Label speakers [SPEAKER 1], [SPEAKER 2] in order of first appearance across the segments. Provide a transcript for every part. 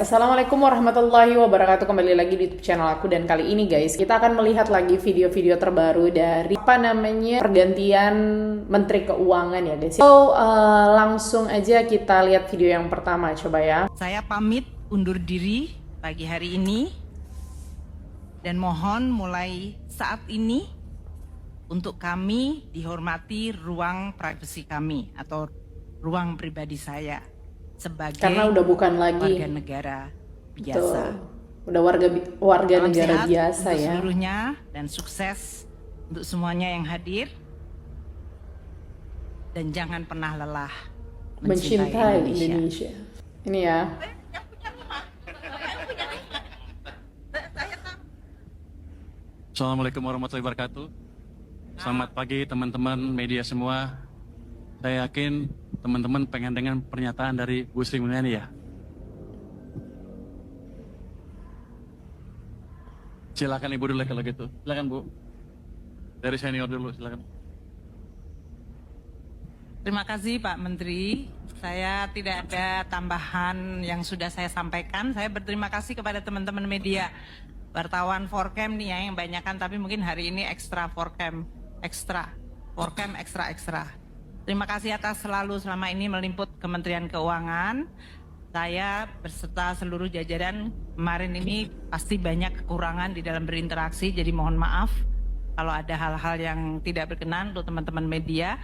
[SPEAKER 1] Assalamualaikum warahmatullahi wabarakatuh. Kembali lagi di YouTube channel aku, dan kali ini guys kita akan melihat lagi video-video terbaru dari pergantian Menteri Keuangan ya guys. So langsung aja kita lihat video yang pertama, coba ya.
[SPEAKER 2] Saya pamit undur diri pagi hari ini dan mohon mulai saat ini untuk kami dihormati ruang privasi kami atau ruang pribadi saya sebagai
[SPEAKER 1] Karena udah bukan lagi
[SPEAKER 2] warga negara biasa.
[SPEAKER 1] Udah warga
[SPEAKER 2] Salam
[SPEAKER 1] negara
[SPEAKER 2] sehat
[SPEAKER 1] biasa
[SPEAKER 2] untuk
[SPEAKER 1] ya.
[SPEAKER 2] seluruhnya dan sukses untuk semuanya yang hadir. Dan jangan pernah lelah
[SPEAKER 1] Mencintai Indonesia. Ini ya.
[SPEAKER 3] Assalamualaikum warahmatullahi wabarakatuh. Selamat pagi teman-teman media semua. Saya yakin teman-teman pengen dengan pernyataan dari Bu Sri Mulyani ya. Silakan Ibu dulu kalau gitu. Silakan Bu. Dari senior dulu, silakan.
[SPEAKER 2] Terima kasih Pak Menteri. Saya tidak ada tambahan yang sudah saya sampaikan. Saya berterima kasih kepada teman-teman media, wartawan Forcam nih ya, yang banyakan, tapi mungkin hari ini ekstra Forcam ekstra. Terima kasih atas selalu selama ini meliput Kementerian Keuangan. Saya beserta seluruh jajaran kemarin ini pasti banyak kekurangan di dalam berinteraksi, jadi mohon maaf kalau ada hal-hal yang tidak berkenan untuk teman-teman media.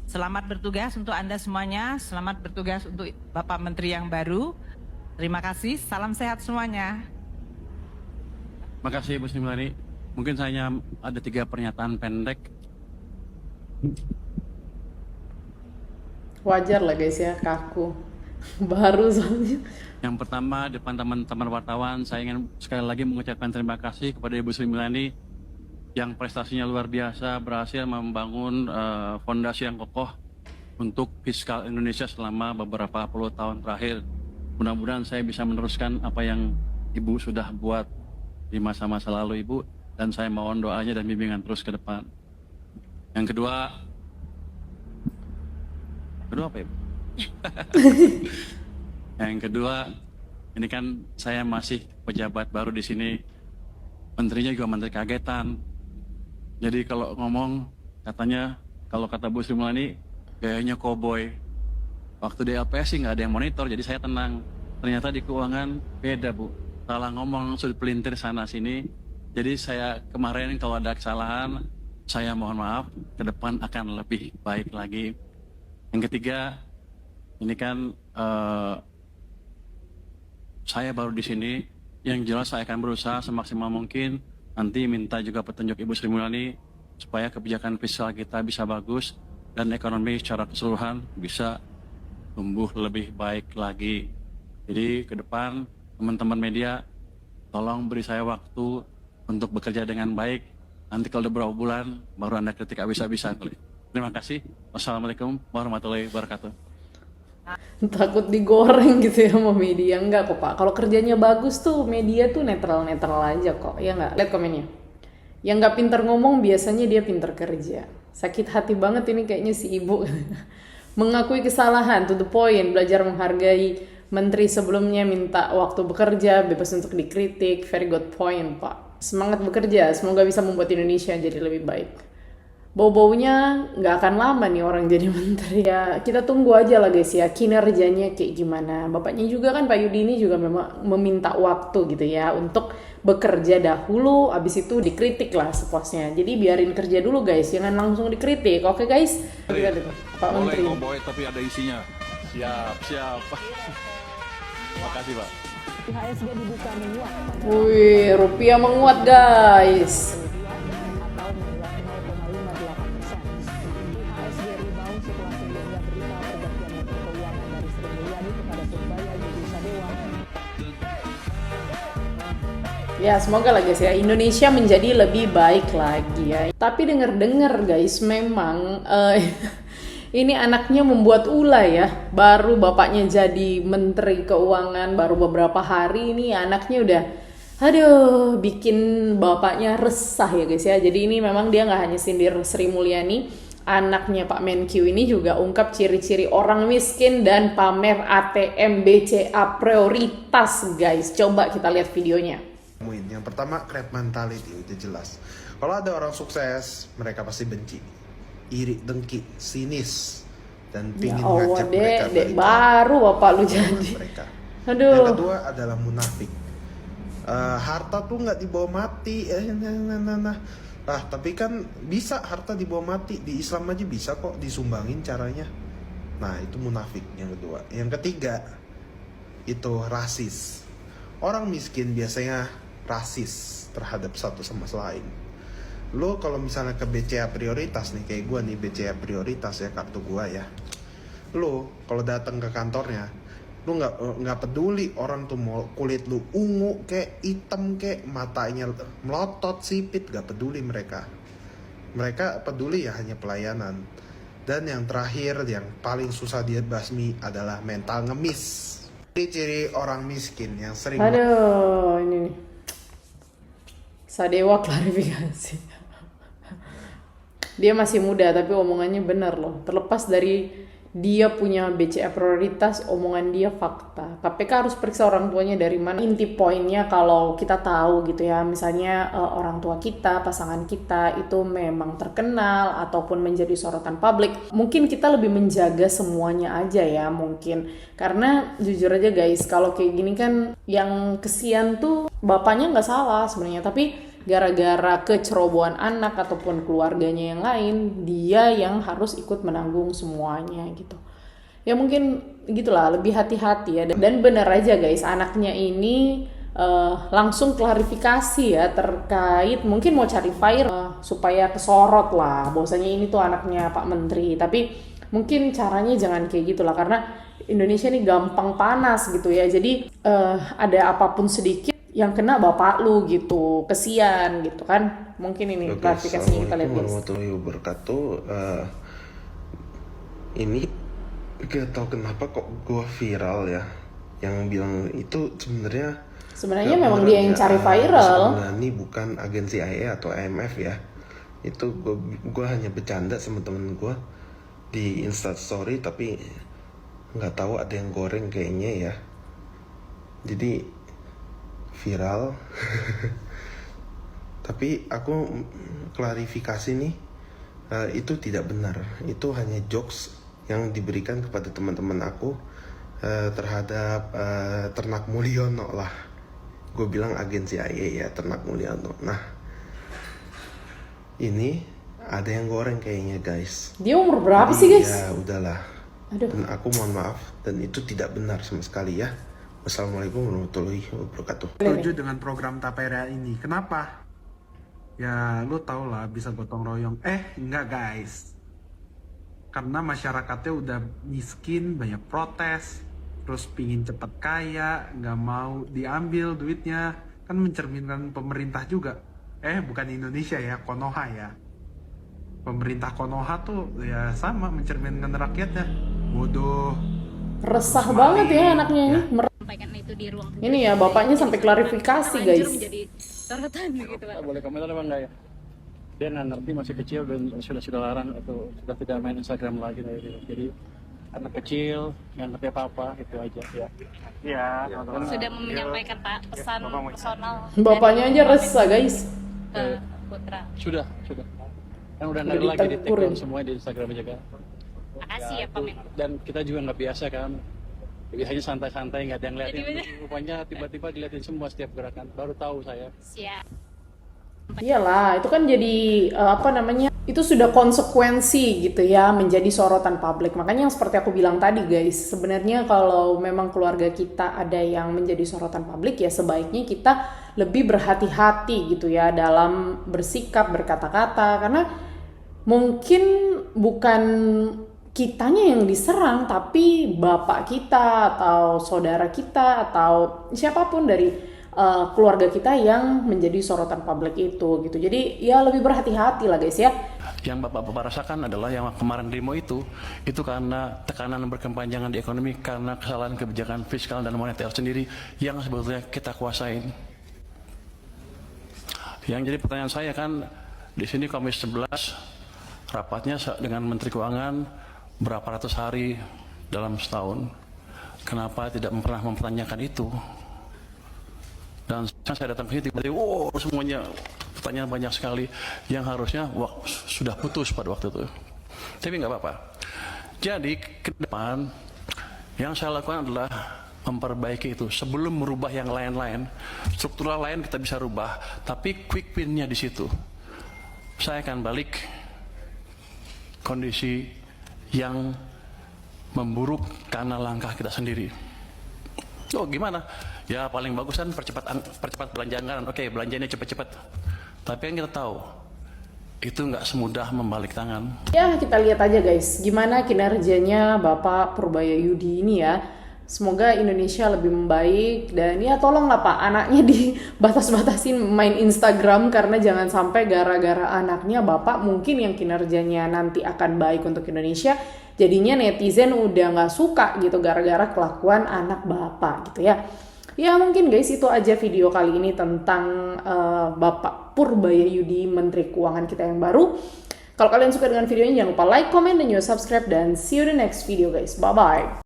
[SPEAKER 2] Selamat bertugas untuk Anda semuanya, selamat bertugas untuk Bapak Menteri yang baru. Terima kasih, salam sehat semuanya.
[SPEAKER 3] Makasih Bu Sri Mulyani. Mungkin saya ada 3 pernyataan pendek.
[SPEAKER 1] Wajar lah guys ya, kaku. Baru soalnya.
[SPEAKER 3] Yang pertama, depan teman-teman wartawan, saya ingin sekali lagi mengucapkan terima kasih kepada Ibu Sri Mulyani yang prestasinya luar biasa, berhasil membangun fondasi yang kokoh untuk fiskal Indonesia selama beberapa puluh tahun terakhir. Mudah-mudahan saya bisa meneruskan apa yang Ibu sudah buat di masa-masa lalu Ibu, dan saya mohon doanya dan bimbingan terus ke depan. Yang kedua apa Ibu? Yang kedua, ini kan saya masih pejabat baru di sini, menterinya juga menteri kagetan. Jadi kalau ngomong katanya, kalau kata Bu Sri Mulyani, gayanya koboi. Waktu di LPS sih nggak ada yang monitor, jadi saya tenang. Ternyata di keuangan beda Bu, salah ngomong sudut pelintir sana sini. Jadi saya kemarin kalau ada kesalahan, saya mohon maaf, ke depan akan lebih baik lagi. Yang ketiga, ini kan saya baru di sini, yang jelas saya akan berusaha semaksimal mungkin. Nanti minta juga petunjuk Ibu Sri Mulyani supaya kebijakan fiskal kita bisa bagus dan ekonomi secara keseluruhan bisa tumbuh lebih baik lagi. Jadi ke depan teman-teman media tolong beri saya waktu untuk bekerja dengan baik. Nanti kalau udah berapa bulan baru Anda kritik habis-habisan. Terima kasih. Wassalamualaikum warahmatullahi wabarakatuh.
[SPEAKER 1] Takut digoreng gitu ya sama media. Enggak kok Pak, kalau kerjanya bagus tuh media tuh netral-netral aja kok, ya nggak? Lihat komennya, yang nggak pinter ngomong biasanya dia pinter kerja. Sakit hati banget ini kayaknya si ibu. Mengakui kesalahan, to the point, belajar menghargai menteri sebelumnya, minta waktu bekerja, bebas untuk dikritik. Very good point Pak, semangat bekerja, semoga bisa membuat Indonesia jadi lebih baik. Bau-baunya nggak akan lama nih orang jadi menteri ya, kita tunggu aja lah guys ya kinerjanya kayak gimana. Bapaknya juga kan, Pak Yudi ini juga memang meminta waktu gitu ya untuk bekerja dahulu, abis itu dikritik lah sepuasnya. Jadi biarin kerja dulu guys, jangan langsung dikritik. Oke guys, lihat itu Pak Menteri.
[SPEAKER 4] Boleh tapi ada isinya.
[SPEAKER 3] Siap. Makasih Pak.
[SPEAKER 5] IHSG dibuka menguat.
[SPEAKER 1] Wih, rupiah menguat guys.
[SPEAKER 5] Atau menguat 0,58%. IHSG rebound setelah sebelumnya berita pergantian Menteri Keuangan dari Sri Mulyani kepada Purbaya Yudi Sadewa.
[SPEAKER 1] Ya semoga lah guys ya Indonesia menjadi lebih baik lagi ya. Tapi denger guys, memang ini anaknya membuat ulah ya. Baru bapaknya jadi Menteri Keuangan baru beberapa hari, ini anaknya udah bikin bapaknya resah ya guys ya. Jadi ini memang dia nggak hanya sindir Sri Mulyani, anaknya Pak Menkyu ini juga ungkap ciri-ciri orang miskin dan pamer ATM BCA prioritas, guys. Coba kita lihat videonya.
[SPEAKER 4] Yang pertama, crab mentality, itu jelas. Kalau ada orang sukses, mereka pasti benci, iri, dengki, sinis, dan
[SPEAKER 1] Ya
[SPEAKER 4] pingin
[SPEAKER 1] Allah,
[SPEAKER 4] ngajak mereka
[SPEAKER 1] Dek,
[SPEAKER 4] dari
[SPEAKER 1] baru bapak lu jadi.
[SPEAKER 4] mereka.
[SPEAKER 1] Aduh.
[SPEAKER 4] Yang kedua adalah munafik. Harta tuh nggak dibawa mati. Tapi kan bisa harta dibawa mati. Di Islam aja bisa kok disumbangin caranya. Nah, itu munafik yang kedua. Yang ketiga, itu rasis. Orang miskin biasanya rasis terhadap satu sama lain. Lo kalau misalnya ke BCA prioritas nih, kayak gue nih BCA prioritas ya, kartu gue ya. Lo kalau datang ke kantornya, lu nggak peduli orang tuh mau kulit lu ungu kayak hitam kayak matanya melotot sipit, nggak peduli mereka peduli ya hanya pelayanan. Dan yang terakhir yang paling susah dia basmi adalah mental ngemis. Ciri orang miskin yang sering
[SPEAKER 1] Aduh, ini nih. Sadewa klarifikasi. Dia masih muda tapi omongannya benar loh. Terlepas dari dia punya BCA prioritas, omongan dia fakta. KPK harus periksa orang tuanya dari mana. Inti poinnya kalau kita tahu gitu ya, misalnya orang tua kita, pasangan kita itu memang terkenal ataupun menjadi sorotan publik, mungkin kita lebih menjaga semuanya aja ya mungkin. Karena jujur aja guys, kalau kayak gini kan yang kesian tuh bapaknya nggak salah sebenarnya, tapi gara-gara kecerobohan anak ataupun keluarganya yang lain, dia yang harus ikut menanggung semuanya gitu. Ya mungkin gitulah, lebih hati-hati ya. Dan bener aja guys, anaknya ini langsung klarifikasi ya terkait mungkin mau cari viral supaya kesorot lah bahwasanya ini tuh anaknya Pak Menteri. Tapi mungkin caranya jangan kayak gitulah, karena Indonesia ini gampang panas gitu ya. Jadi ada apapun sedikit yang kena bapak lu gitu, kesian gitu kan. Mungkin ini klarifikasinya kita lihat guys.
[SPEAKER 4] warahmatullahi wabarakatuh. Ini gak tau kenapa kok gue viral ya. Yang bilang itu sebenarnya
[SPEAKER 1] memang dia yang cari viral.
[SPEAKER 4] Ini bukan agensi CIA atau IMF ya. Itu gue hanya bercanda sama temen gue di Instastory, tapi nggak tahu ada yang goreng kayaknya ya. Jadi viral. Tapi aku klarifikasi nih, itu tidak benar. Itu hanya jokes yang diberikan kepada teman-teman aku terhadap Ternak Mulyono lah. Gue bilang agensi IA ya, Ternak Mulyono. Nah, ini ada yang goreng kayaknya guys.
[SPEAKER 1] Dia umur berapa
[SPEAKER 4] Jadi,
[SPEAKER 1] sih guys?
[SPEAKER 4] Ya udahlah.
[SPEAKER 1] Aduh.
[SPEAKER 4] Dan aku mohon maaf, dan itu tidak benar sama sekali ya. Wassalamualaikum warahmatullahi wabarakatuh. Setuju dengan program Tapera ini. Kenapa? Ya lu tau lah, bisa gotong royong. Enggak guys. Karena masyarakatnya udah miskin, banyak protes, terus pingin cepet kaya, nggak mau diambil duitnya. Kan mencerminkan pemerintah juga. Bukan Indonesia ya, Konoha ya. Pemerintah Konoha tuh ya sama mencerminkan rakyatnya. Bodoh.
[SPEAKER 1] Resah banget ya anaknya ini.
[SPEAKER 6] Sampaikan itu di ruang
[SPEAKER 1] Ini ya bapaknya sampai klarifikasi guys.
[SPEAKER 6] menjadi sorotan gitu Pak.
[SPEAKER 3] Boleh komentar apa enggak ya? Dia nggak ngerti, masih kecil dan sudah larang atau sudah tidak main Instagram lagi jadi anak kecil nggak ngerti apa itu aja ya. Iya.
[SPEAKER 6] Sudah menyampaikan Pak pesan personal.
[SPEAKER 1] Bapaknya aja resah guys.
[SPEAKER 6] Ke putra.
[SPEAKER 3] Sudah. Kan udah nggak
[SPEAKER 1] Udah
[SPEAKER 3] ada lagi di
[SPEAKER 1] ditegurin.
[SPEAKER 3] TikTok semuanya di Instagram aja kan.
[SPEAKER 6] Makasih ya Pak Men.
[SPEAKER 3] Dan kita juga nggak biasa kan. Biasanya santai-santai nggak ada yang liatin.
[SPEAKER 6] Jadi,
[SPEAKER 3] Rupanya tiba-tiba diliatin semua setiap gerakan. Baru tahu saya.
[SPEAKER 6] Siap.
[SPEAKER 1] Iyalah, itu kan jadi itu sudah konsekuensi gitu ya menjadi sorotan publik. Makanya yang seperti aku bilang tadi guys, sebenarnya kalau memang keluarga kita ada yang menjadi sorotan publik ya sebaiknya kita lebih berhati-hati gitu ya dalam bersikap, berkata-kata, karena mungkin bukan kitanya yang diserang, tapi bapak kita atau saudara kita atau siapapun dari keluarga kita yang menjadi sorotan publik itu gitu. Jadi ya lebih berhati-hati lah guys ya.
[SPEAKER 3] Yang Bapak rasakan adalah yang kemarin demo itu karena tekanan berkepanjangan di ekonomi, karena kesalahan kebijakan fiskal dan moneter sendiri yang sebetulnya kita kuasain. Yang jadi pertanyaan saya kan di sini Komisi 11 rapatnya dengan Menteri Keuangan berapa ratus hari dalam setahun. Kenapa tidak pernah mempertanyakan itu? Dan saya datang ke sini tiba-tiba, semuanya pertanyaan banyak sekali yang harusnya sudah putus pada waktu itu. Tapi nggak apa-apa. Jadi ke depan yang saya lakukan adalah memperbaiki itu sebelum merubah yang lain-lain. Struktural lain kita bisa rubah, tapi quick win-nya di situ. Saya akan balik kondisi yang memburuk karena langkah kita sendiri. Oh gimana? Ya paling bagus kan percepat belanja anggaran. Oke, belanjanya cepat-cepat. Tapi yang kita tahu itu nggak semudah membalik tangan.
[SPEAKER 1] Ya kita lihat aja guys, gimana kinerjanya Bapak Purbaya Yudi ini ya. Semoga Indonesia lebih membaik dan ya tolonglah Pak anaknya dibatas-batasin main Instagram karena jangan sampai gara-gara anaknya Bapak mungkin yang kinerjanya nanti akan baik untuk Indonesia jadinya netizen udah nggak suka gitu gara-gara kelakuan anak Bapak gitu ya. Ya mungkin guys itu aja video kali ini tentang Bapak Purbaya Yudi Menteri Keuangan kita yang baru. Kalau kalian suka dengan video ini jangan lupa like, comment, dan juga subscribe dan see you in the next video guys. Bye bye.